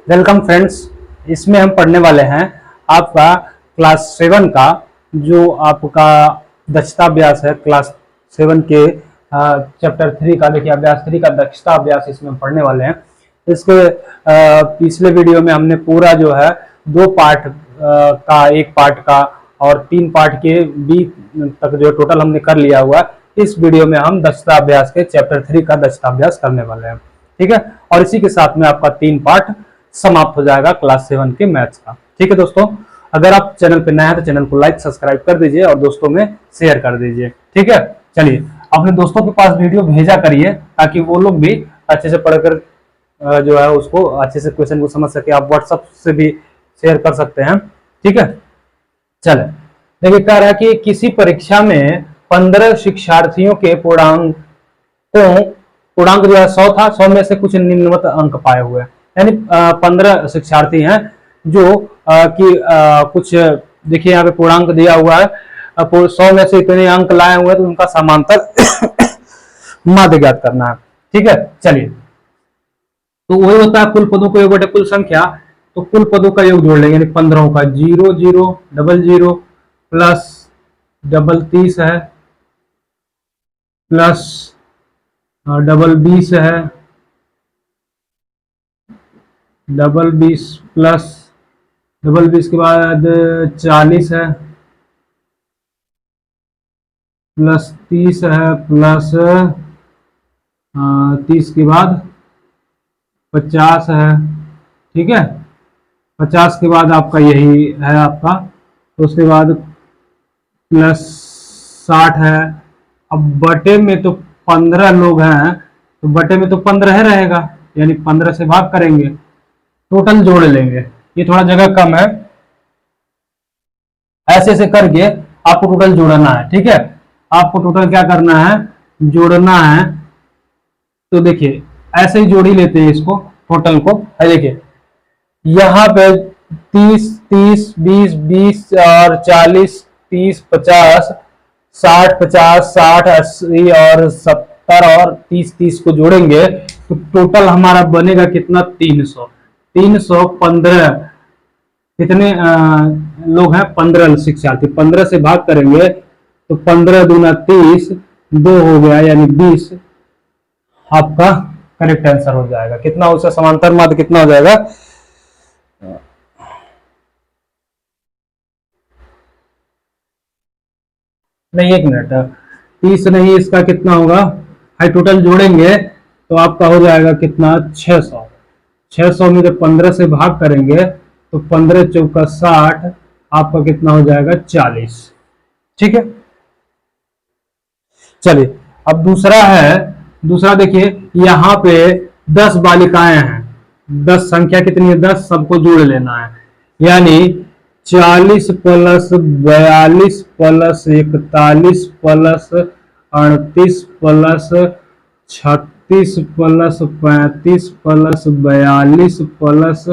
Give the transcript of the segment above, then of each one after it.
Welcome friends. इसमें हम पढ़ने वाले हैं आपका क्लास 7 का जो आपका दक्षता अभ्यास है। क्लास 7 के चैप्टर 3 का देखिए अभ्यास 3 का दक्षता अभ्यास इसमें हम पढ़ने वाले हैं। इसके पिछले वीडियो में हमने पूरा जो है 2 पार्ट का, एक पार्ट का और 3 पार्ट के बीच तक जो टोटल हमने कर लिया हुआ है। इस वीडियो में हम दक्षता अभ्यास के चैप्टर 3 का दक्षता अभ्यास करने वाले हैं, ठीक है। और इसी के साथ में आपका 3 पार्ट समाप्त हो जाएगा क्लास 7 के मैथ्स का, ठीक है दोस्तों। अगर आप चैनल पे नए हैं तो चैनल को लाइक सब्सक्राइब कर दीजिए और दोस्तों में शेयर कर दीजिए, ठीक है। चलिए अपने दोस्तों के पास वीडियो भेजा करिए ताकि वो लोग भी अच्छे से पढ़कर जो है उसको अच्छे से क्वेश्चन को समझ सके। आप व्हाट्सएप से भी शेयर कर सकते हैं, ठीक है। चले देखिए, कह रहा है कि किसी परीक्षा में 15 शिक्षार्थियों के पूर्णांक जो है 100 था। 100 में से कुछ निम्नलिखित अंक पाए हुए हैं, यानी 15 शिक्षार्थी हैं जो कुछ देखिए यहाँ पे पूर्णांक दिया हुआ है। 100 में से इतने अंक लाए हुए हैं तो उनका समांतर माध्य ज्ञात करना है, ठीक है। चलिए, तो वही होता है कुल पदों का योग बटे कुल संख्या। तो कुल पदों का योग जोड़ लेंगे, 15 का 0 0 0 0 प्लस डबल 30 है प्लस डबल 20 है, डबल 20 प्लस डबल 20 के बाद 40 है प्लस 30 है प्लस 30 के बाद 50 है, ठीक है। 50 के बाद आपका यही है आपका, तो उसके बाद प्लस 60 है। अब बटे में तो 15 लोग हैं तो बटे में तो 15 रहेगा, यानी 15 से भाग करेंगे, टोटल जोड़ लेंगे। ये थोड़ा जगह कम है, ऐसे ऐसे करके आपको टोटल जोड़ना है, ठीक है। आपको टोटल क्या करना है, जोड़ना है। तो देखिए ऐसे ही जोड़ ही लेते हैं इसको, टोटल को। देखिए यहाँ पे 30 30 20 20 और 40 30 50 60 50 60 80 और 70 और 30 30 को जोड़ेंगे तो टोटल हमारा बनेगा कितना, 300। 315 कितने लोग हैं, 15 शिक्षार्थी। 15 से भाग करेंगे तो 15 दूना 30, 2 हो गया यानी 20 आपका करेक्ट आंसर हो जाएगा। कितना उसका समांतर माध्य कितना हो जाएगा, नहीं 1 मिनट, 30 नहीं, इसका कितना होगा, हाई टोटल जोड़ेंगे तो आपका हो जाएगा कितना, 600। 600 में जब 15 से भाग करेंगे तो 15 चौका 60, आपका कितना हो जाएगा, 40, ठीक है। चलिए अब दूसरा है। दूसरा देखिए यहाँ पे 10 बालिकाएं हैं, 10 संख्या कितनी है, 10 सबको जोड़ लेना है, यानी 40 plus 42 plus 41 plus 38 plus 36 plus 35 plus 42 plus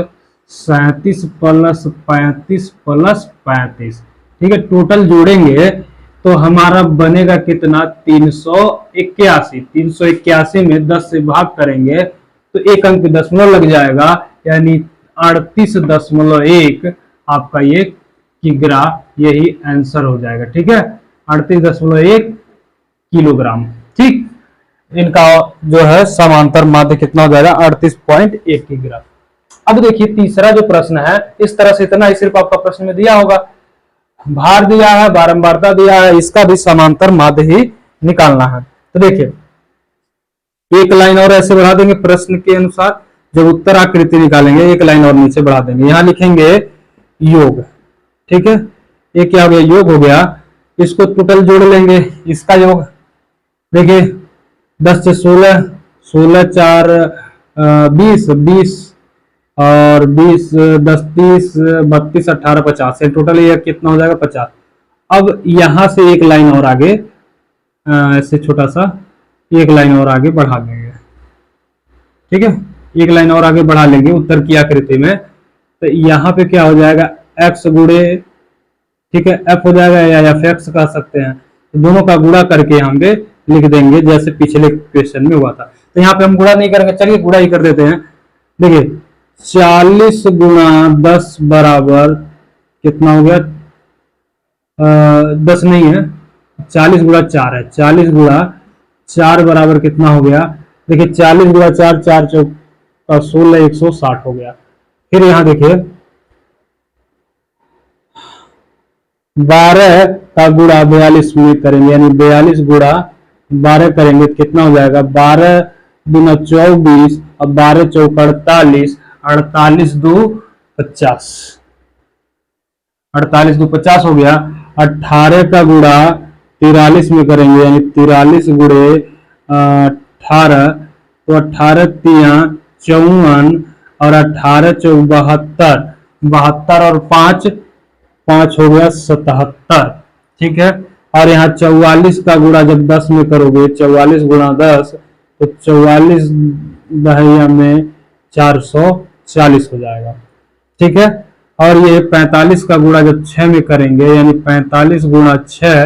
37 plus 35 plus 35, ठीक है। टोटल जोड़ेंगे तो हमारा बनेगा कितना, 381। 381 में 10 से भाग करेंगे तो एक अंक दशमलव लग जाएगा, यानी 38.1 आपका ये किग्रा, यही आंसर हो जाएगा, ठीक है। 38.1 किलोग्राम, ठीक। इनका जो है समांतर माध्य कितना हो जाएगा, 38.1 किग्रा। अब देखिए तीसरा जो प्रश्न है, इस तरह से इतना ही सिर्फ आपका प्रश्न में दिया होगा, भार दिया है, बारंबारता दिया है, इसका भी समांतर माध्य ही निकालना है। तो देखिए एक लाइन और ऐसे बढ़ा देंगे प्रश्न के अनुसार, जब उत्तर आकृति निकालेंगे एक लाइन और नीचे बढ़ा देंगे, यहां लिखेंगे योग, ठीक है। ये क्या हो गया, योग हो गया। इसको टोटल जोड़ लेंगे, इसका योग देखिए 10 से 16, 16 4 20 20 और 20 10 30 32 18 50, टोटल ये कितना हो जाएगा, 50। अब यहां से एक लाइन और आगे ऐसे छोटा सा एक लाइन और आगे बढ़ा देंगे, ठीक है। एक लाइन और आगे बढ़ा लेंगे उत्तर की आकृति में, तो यहाँ पे क्या हो जाएगा, x गुणे, ठीक है, f हो जाएगा या f(x) कह सकते हैं। तो दोनों का गुणा करके यहाँ पे लिख देंगे जैसे पिछले क्वेश्चन में हुआ था। तो यहाँ पे हम गुणा नहीं करेंगे, चलिए गुणा ही कर देते हैं। देखिए 40 गुणा 10 बराबर कितना हो गया? 10 नहीं है, 40 गुणा 4 है। 40 गुणा 4 बराबर कितना हो गया? देखिए 40 गुणा 4, 4 चौक का 16, 160 हो गया। फिर यहां देखिए 12 का गुणा 42 में करेंगे, यानी 42 गुणा 12 करेंगे तो कितना हो जाएगा? 12 दूना 24 और 12 चौक 48, 48 दो 50, 48 दो 50 हो गया। 18 का गुणा 43 में करेंगे, यानी 43 गुणे 18, तो 18 तिया 54 और 18 चौक 72, 72 और 5, 5 हो गया 77। ठीक है, और यहाँ 44 का गुणा जब 10 में करोगे, 44 गुणा 10 तो 44 दहिया में 440 हो जाएगा। ठीक है, और ये 45 का गुणा जब 6 में करेंगे, यानी 45 गुणा 6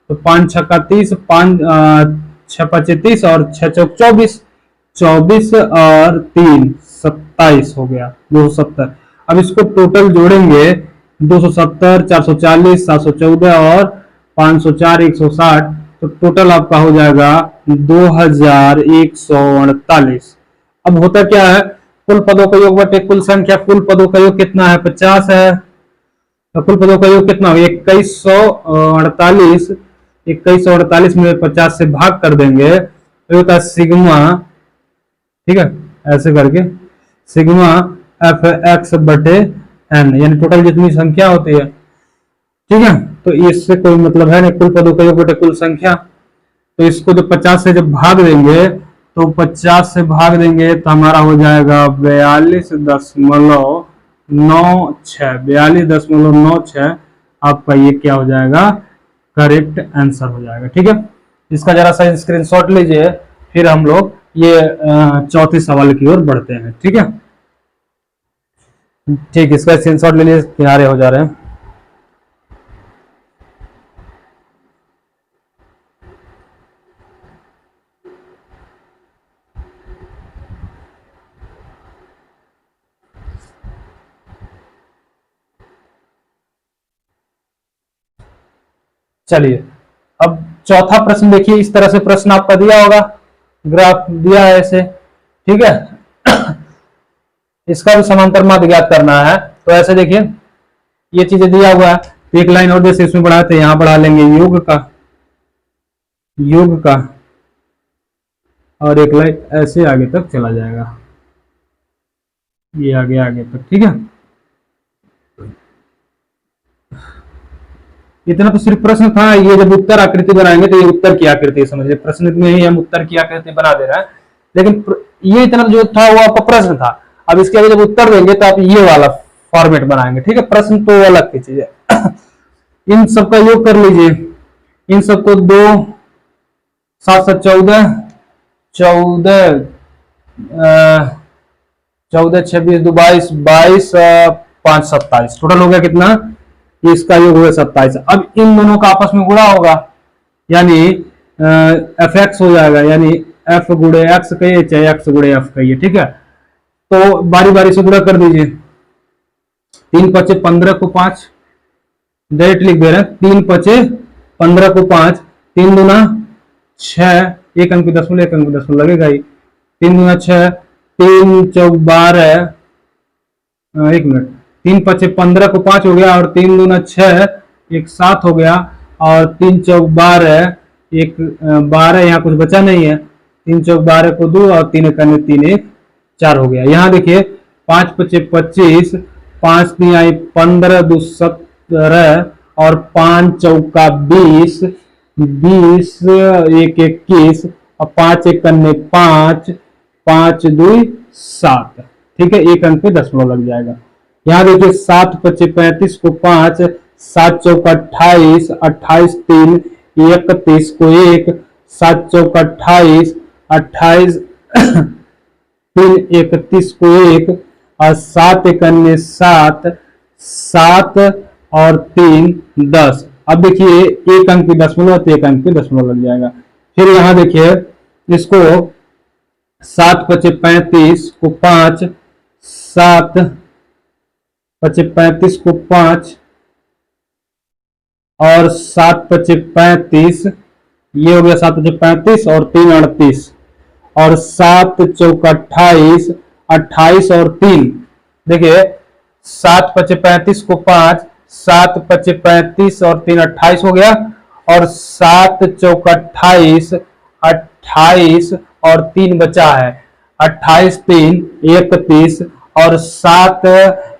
तो 5 छक्का 30, 5 6 पचे 30 और 6 चौक 24, 24 और 3 27 हो गया 270। अब इसको टोटल जोड़ेंगे, 270, 440, 714 और 504, 160, तो टोटल आपका हो जाएगा 2148। अब होता क्या है, कुल पदों का योग बटे कुल संख्या। कुल पदों का योग कितना है? 50 है। तो कुल पदों का योग कितना हो? 2148। 2148 में 50 से भाग कर देंगे तो होता है सिग्मा, ठीक है, ऐसे करके सिग्मा एफ एक्स बटे एन, यानी टोटल जितनी संख्या होती है। ठीक है, तो इससे कोई मतलब है नहीं, कुल पदों का योग बटे कुल संख्या। तो इसको जब 50 से जब भाग देंगे, तो 50 से भाग देंगे तो हमारा हो जाएगा 42.96, 42.96। आपका ये क्या हो जाएगा? करेक्ट आंसर हो जाएगा। ठीक है, इसका जरा सा स्क्रीनशॉट लीजिए, फिर हम लोग ये चौथे सवाल की ओर बढ़ते हैं। ठीक है, ठीक, इसका स्क्रीनशॉट ले लीजिए, किनारे हो जा रहे हैं। चलिए, अब चौथा प्रश्न देखिए। इस तरह से प्रश्न आपका दिया होगा, ग्राफ दिया है ऐसे। ठीक है, इसका भी समांतर माध्य ज्ञात करना है। तो ऐसे देखिए, ये चीजें दिया हुआ है, तो एक लाइन और जैसे इसमें बढ़ाते हैं, यहां बढ़ा लेंगे योग का, योग का, और एक लाइन ऐसे आगे तक चला जाएगा, ये आगे आगे तक। ठीक है, इतना तो सिर्फ प्रश्न था। ये जब उत्तर आकृति बनाएंगे तो ये उत्तर की आकृति समझिए, प्रश्न में ही हम उत्तर की आकृति बना दे रहे हैं, लेकिन ये इतना जो था वो आपका प्रश्न था। अब इसके आगे जब उत्तर देंगे तो आप ये वाला फॉर्मेट बनाएंगे। ठीक है, प्रश्न तो अलग की चीज है। इन सबका योग कर लीजिए, इन सबको 2 7 7 14 14 14 26 2 22 22 5 27, टोटल हो गया कितना? इसका योग हुआ 27। अब इन दोनों का आपस में गुणा होगा, यानी एफ एक्स हो जाएगा, यानी एफ गुणे एक्स कहिए चाहे एक्स गुणे एफ कहिए। ठीक है, तो बारी बारी से गुणा कर दीजिए। 3 पचे 15 को 5, डायरेक्ट लिख दे रहे हैं, 3 पचे 15 को 5, 3 दूना 6, एक अंक दशमलव, एक अंक दशमलव लगेगा ही, 3 दूना 6, 3 चौक 12, एक मिनट, 3 पचे 15 को 5 हो गया, और 3 दूना 6, एक 7 हो गया, और 3 चौक 12, एक 12, यहाँ कुछ बचा नहीं है, 3 चौक 12 को 2 और 3 एक 3 1 4 हो गया। यहाँ देखिए 5 पचे 25, 5 तिहाई 15 2 17 और 5 चौका 20, 20 एक 21 और 5 एक 5, 5 2 7। ठीक है, एक अंक पे दशमलव लग जाएगा। यहाँ देखिए 7 पचे 35 को 5, 7 चौका 28, 28 3 31 को 1, 7 चौका 28, 28 3 31 को 1 और 7 एक 7, 7 और 3 10। अब देखिए एक अंक पे दशमलव, तो एक अंक पे दशमलव लग जाएगा। फिर यहाँ देखिए इसको 7 पचे 35 को 5, 7 पचे 35 को 5 और 7 पचे 35, ये हो गया 7 पचे 35 और 3 38 और 7 चौका 28, 28 और 3, देखिए 7 पचे 35 को 5, 7 पचे 35 और 3 28 हो गया और 7 चौका 28, 28 और 3 बचा है, 28 3 31 और 7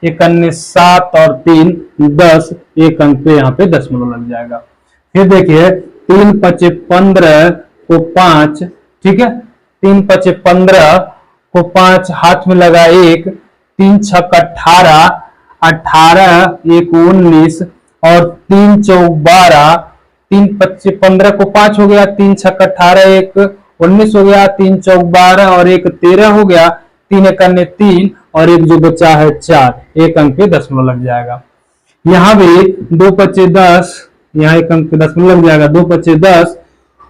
एक अन्य 7 और 3 10, एक अंक पे यहाँ पे दशमलव लग जाएगा। फिर देखिए 3 पचे 15 को 5, ठीक है, 3 पचे 15 को 5 हाथ में लगा 1, 3 छक 18, 18 एक 19 और 3 चौक 12, 3 पच्चीस 15 को 5 हो गया, 3 छक 18 एक 19 हो गया, 3 चौक 12 और एक 13 हो गया, 3 एक अन्य 3 और एक जो बचा है 4, एक अंक पे दशमलव लग जाएगा। यहाँ भी 2 पचे 10, यहाँ एक अंक पे दशमलव लग जाएगा, 2 पचे 10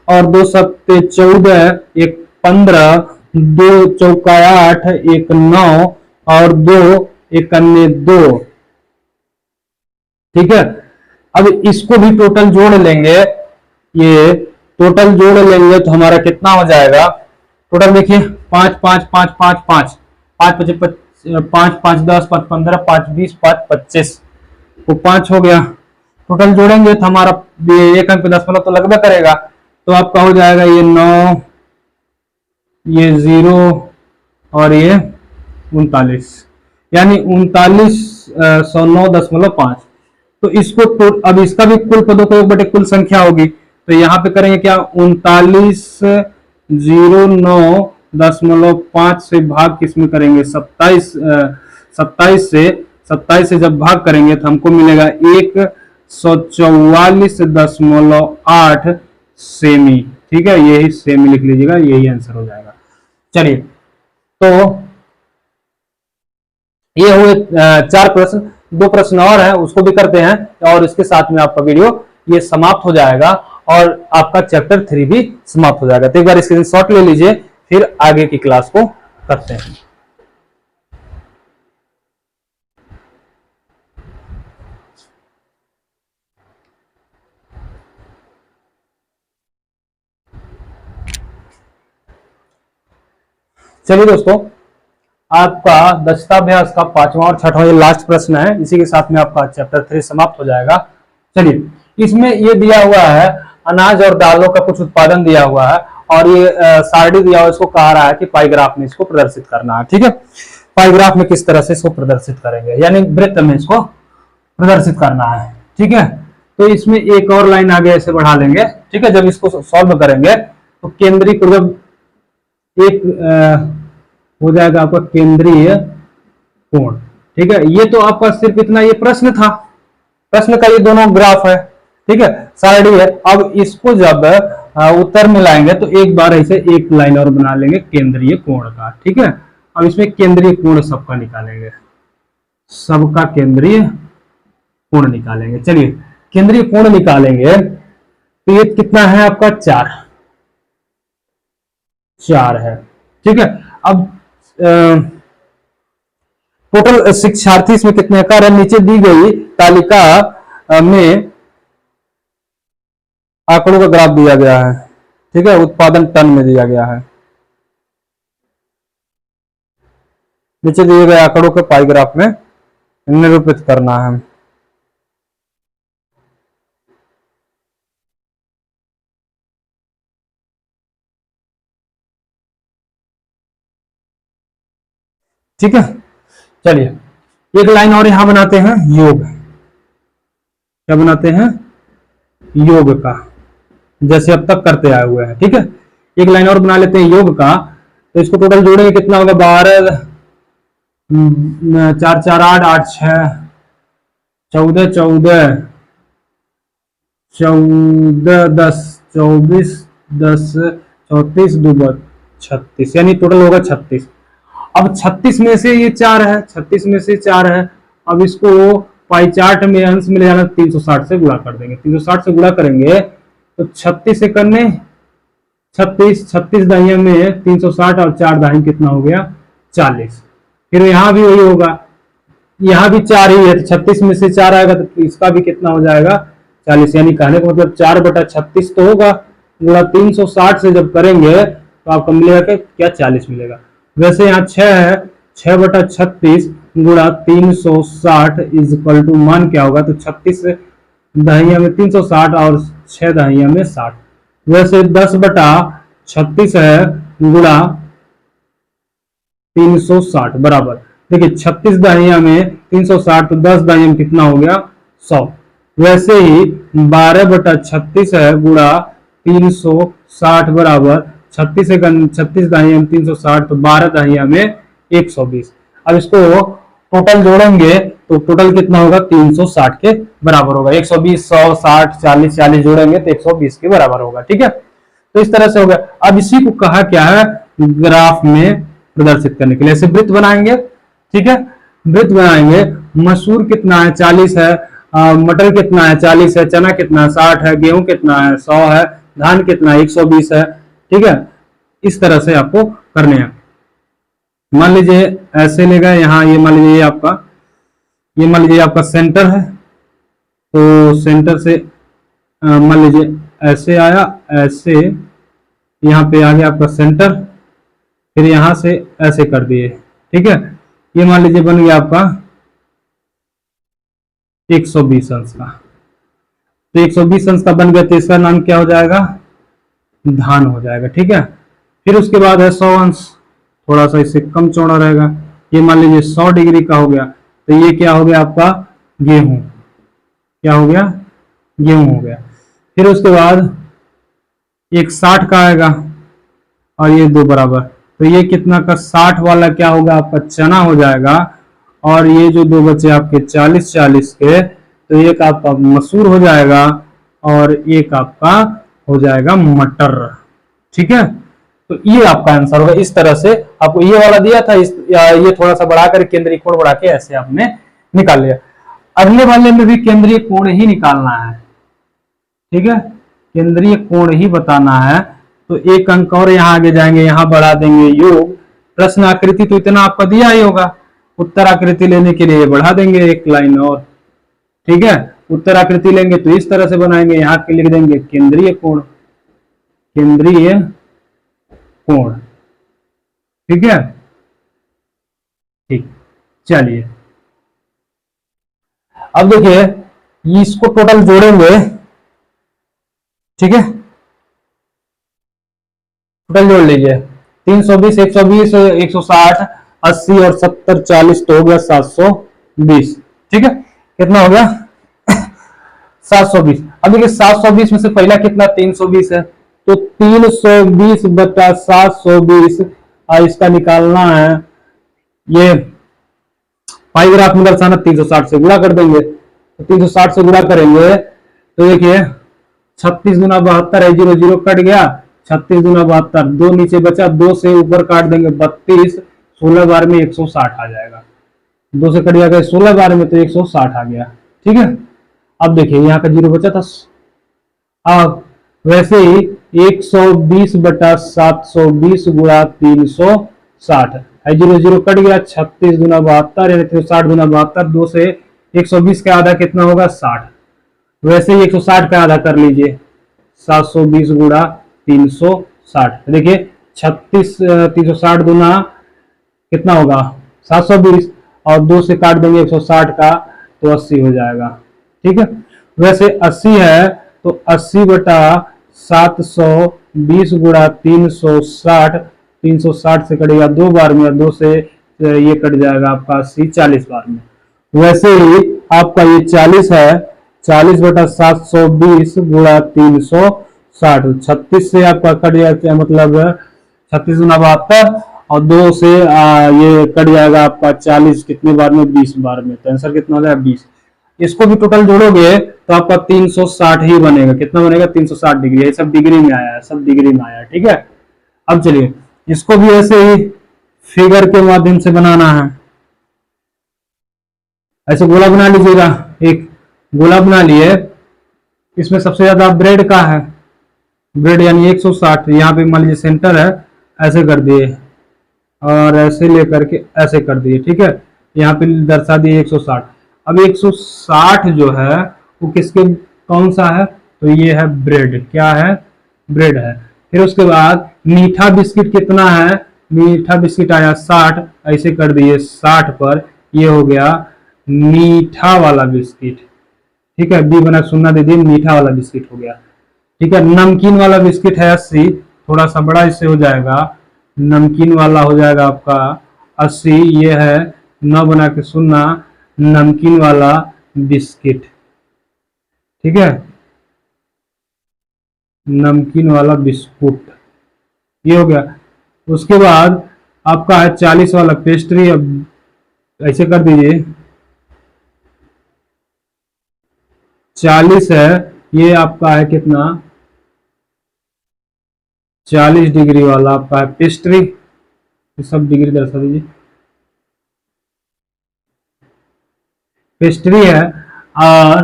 और 2 सत्ते 14, एक 15, 2 चौका 8 एक 9 और 2 एक अन्य 2, ठीक है। अब इसको भी टोटल जोड़ लेंगे, ये टोटल जोड़ लेंगे तो हमारा कितना हो जाएगा, टोटल देखिए 5 5 5 5 5 5 पचे 5 5 10 5 15 5 20 5 25 तो 5 हो गया। टोटल जोड़ेंगे तो हमारा एक अंक पे दशमलव तो लगभग करेगा, तो आपका हो जाएगा ये 9, ये 0 और ये 39, यानी 3909.5। तो इसको तो अब इसका भी कुल पदों को एक बटे कुल संख्या होगी, तो यहाँ पे करेंगे क्या, 3909.5 से भाग किसमें करेंगे, 27 से जब भाग करेंगे तो हमको मिलेगा 144.8 सेमी, ठीक है, यही सेमी लिख लीजिएगा, यही आंसर हो जाएगा। चलिए, तो ये हुए 4 प्रश्न, 2 प्रश्न और है उसको भी करते हैं और इसके साथ में आपका वीडियो ये समाप्त हो जाएगा और आपका चैप्टर 3 भी समाप्त हो जाएगा। तो एक बार स्क्रीनशॉट ले लीजिए, फिर आगे की क्लास को करते हैं। चलिए दोस्तों, आपका दक्षताभ्यास का 5वां और 6वां ये लास्ट प्रश्न है, इसी के साथ में आपका चैप्टर 3 समाप्त हो जाएगा। चलिए, इसमें ये दिया हुआ है अनाज और दालों का कुछ उत्पादन दिया हुआ है और ये सारणी दिया हुआ, इसको कहा रहा है कि पाईग्राफ में इसको प्रदर्शित करना है, ठीक है। पाईग्राफ में किस तरह से इसको प्रदर्शित करेंगे, यानी वृत्त में इसको प्रदर्शित करना है, ठीक है। तो इसमें एक और लाइन आगे ऐसे बढ़ा लेंगे, ठीक है। जब इसको सॉल्व करेंगे तो केंद्रीय जब एक हो जाएगा आपका केंद्रीय कोण, ठीक है। ये तो आपका सिर्फ इतना ये प्रश्न था, प्रश्न का ये दोनों ग्राफ है, ठीक है, सारणी है। अब इसको जब उत्तर में लाएंगे तो एक बार ऐसे एक लाइन और बना लेंगे केंद्रीय कोण का, ठीक है। अब इसमें केंद्रीय कोण सबका निकालेंगे, सबका केंद्रीय कोण निकालेंगे। चलिए, केंद्रीय कोण निकालेंगे तो ये कितना है आपका 4 है, ठीक है। अब टोटल शिक्षार्थी इसमें कितने कार्य नीचे दी गई तालिका में आंकड़ों का ग्राफ दिया गया है, ठीक है, उत्पादन टन में दिया गया है। नीचे दिए गए आंकड़ों के पाई ग्राफ में निरूपित करना है। ठीक है, चलिए एक लाइन और यहां बनाते हैं योग, क्या बनाते हैं, योग का, जैसे अब तक करते आए हुए हैं, ठीक है। एक लाइन और बना लेते हैं योग का, तो इसको टोटल जोड़ेंगे कितना होगा, 12 4 4 8 8 6 14 14 14 10 24 10 34 2 36, यानी टोटल होगा 36। अब 36 में से ये 4 है, 36 में से 4 है। अब इसको पाई चार्ट में अंश में ले जाना, 360 से गुणा कर देंगे, 360 से गुणा करेंगे तो 36 से करने 36 36 दाहिया में 360 और 4 दाहिने कितना हो गया 40, फिर यहाँ भी वही होगा, यहाँ भी 4 ही है तो 36 में से 4 आएगा तो इसका भी कितना हो जाएगा 40। यानी कहने का मतलब 4/36 तो होगा, गुणा 360 से जब करेंगे तो आपको मिलेगा क्या 40 मिलेगा। वैसे यहाँ 6 है, 6/36 गुणा 360 इज इक्वल टू मान क्या होगा, तो 36 दहिया में 360 और 6 दहिया में 60। वैसे 10/36 है गुणा 360 बराबर, देखिए 36 दहिया में 360 तो 10 दहिया में कितना हो गया 100। वैसे ही 12/36 है गुणा 360 बराबर 36 दहिया में 360 तो 12 दहिया में 120। अब इसको टोटल जोड़ेंगे तो टोटल कितना होगा 360 के बराबर होगा। 120 100 60 40 40 जोड़ेंगे तो 120 के बराबर होगा। ठीक है, तो इस तरह से हो गया। अब इसी को कहा क्या है ग्राफ में प्रदर्शित करने के लिए ऐसे वृत्त बनाएंगे। ठीक है, वृत्त बनाएंगे। मसूर कितना है 40 है, मटर कितना है 40 है, चना कितना है 60 है, गेहूं कितना है 100 है, धान कितना है 120 है। ठीक है, इस तरह से आपको करने हैं। मान लीजिए ऐसे लेगा यहाँ, ये मान लीजिए मान लीजिए आपका सेंटर है, तो सेंटर से मान लीजिए ऐसे आया, ऐसे यहाँ पे आ गया आपका सेंटर, फिर यहाँ से ऐसे कर दिए। ठीक है, ये मान लीजिए बन गया आपका 120 अंश का। तो 120 अंश का बन गया तो इसका नाम क्या हो जाएगा धान हो जाएगा। ठीक है, फिर उसके बाद है 100 अंश, थोड़ा सा इससे कम चौड़ा रहेगा। ये मान लीजिए 100 डिग्री का हो गया, तो ये क्या हो गया आपका गेहूं, क्या हो गया गेहूं हो गया। फिर उसके बाद एक 60 का आएगा और ये 2 बराबर, तो ये कितना का 60 वाला क्या होगा आपका चना हो जाएगा। और ये जो 2 बचे आपके 40 40 के, तो एक आपका मसूर हो जाएगा और एक आपका हो जाएगा मटर। ठीक है, तो ये आपका आंसर होगा। इस तरह से आपको ये वाला दिया था, ये थोड़ा सा बढ़ाकर केंद्रीय कोण बढ़ा के ऐसे आपने निकाल लिया। अगले वाले में भी केंद्रीय कोण ही निकालना है। ठीक है, केंद्रीय कोण ही बताना है। तो एक अंक और यहाँ आगे जाएंगे, यहाँ बढ़ा देंगे योग। प्रश्न आकृति तो इतना आपका दिया ही होगा, उत्तर आकृति लेने के लिए बढ़ा देंगे एक लाइन और। ठीक है, उत्तर आकृति लेंगे तो इस तरह से बनाएंगे, यहाँ के लिख देंगे केंद्रीय कोण, केंद्रीय कोण। ठीक है, ठीक, चलिए अब देखिए इसको टोटल जोड़ेंगे। ठीक है, टोटल जोड़ लीजिए 320 120 160 80 और 70 40 तो हो गया 720। ठीक है, कितना हो गया 720। अब देखिए 720 में से पहला कितना 320 है, तो 320/720 इसका निकालना है। ये पाई ग्राफ में दर्शाना 360 से गुणा कर देंगे, तो 360 से गुणा करेंगे तो देखिए 36 गुना 72 है, 0 0 कट गया, 36 गुना 72, 2 नीचे बचा, 2 से ऊपर काट देंगे 32, 16 बार में 160 आ जाएगा। 2 से कट गया 16 बार में तो 160 आ गया। ठीक है, अब देखिए यहाँ का 0 बचा था। अब वैसे ही 120/720 गुणा 360 है, 0 0 कट गया, 36 गुना 72 यानी 360 गुना 72, 2 से 120 का आधा कितना होगा 60। वैसे ही 160 का आधा कर लीजिए, 720 गुणा 360। देखिए 360 गुना कितना होगा 720 और 2 से काट देंगे 160 का तो 80 हो जाएगा। ठीक है, वैसे 80 है तो 80/720 गुणा 360, 360 से कटेगा 2 बार में, 2 से ये कट जाएगा आपका 80 40 बार में। वैसे ही आपका ये 40 है, 40/720 गुणा 360, 36 से आपका कट जाएगा, मतलब 36 गुना 72 और 2 से ये कट जाएगा आपका 40 कितने बार में 20 बार में, तो आंसर कितना हो जाएगा 20। इसको भी टोटल जोड़ोगे तो आपका 360 ही बनेगा। कितना बनेगा 360 डिग्री, ये सब डिग्री में आया है, सब डिग्री में आया है। ठीक है, अब चलिए इसको भी ऐसे ही फिगर के माध्यम से बनाना है। ऐसे गोला बना लीजिएगा, एक गोला बना लिए, इसमें सबसे ज्यादा ब्रेड का है, ब्रेड यानी 160, यहाँ पे मान लीजिए सेंटर है, ऐसे कर दिए और ऐसे लेकर के ऐसे कर दिए, ठीक है। यहाँ पे दर्शा दिए 160। अब 160 जो है वो किसके कौन सा है, तो ये है ब्रेड, क्या है, ब्रेड है। फिर उसके बाद मीठा बिस्किट कितना है, मीठा बिस्किट आया 60, ऐसे कर दिए 60 पर, ये हो गया मीठा वाला बिस्किट, ठीक है। बी बना सुनना दे दिए, मीठा वाला बिस्किट हो गया, ठीक है। नमकीन वाला बिस्किट है 80, थोड़ा सा बड़ा इससे हो जाएगा, नमकीन वाला हो जाएगा आपका 80, ये है 9 बना के सुनना, नमकीन वाला बिस्किट, ठीक है, नमकीन वाला बिस्कुट, ये हो गया। उसके बाद आपका है 40 वाला पेस्ट्री, अब ऐसे कर दीजिए 40 है, ये आपका है कितना, 40 डिग्री वाला आपका है पेस्ट्री, सब डिग्री दर्शा दीजिए, पेस्ट्री है। और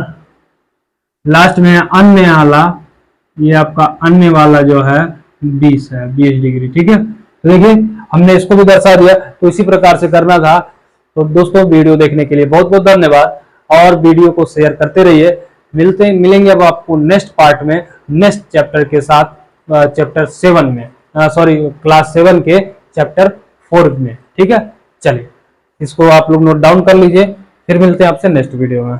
लास्ट में है अन्य वाला, ये आपका अन्य वाला जो है 20 है, 20 डिग्री, ठीक है। तो देखिए हमने इसको भी दर्शा दिया, तो इसी प्रकार से करना था। तो दोस्तों वीडियो देखने के लिए बहुत बहुत धन्यवाद, और वीडियो को शेयर करते रहिए। मिलेंगे अब आपको नेक्स्ट पार्ट में, नेक्स्ट चैप्टर के साथ, चैप्टर 7 में, सॉरी क्लास 7 के चैप्टर 4 में, ठीक है। चलिए इसको आप लोग नोट डाउन कर लीजिए, फिर मिलते हैं आपसे नेक्स्ट वीडियो में।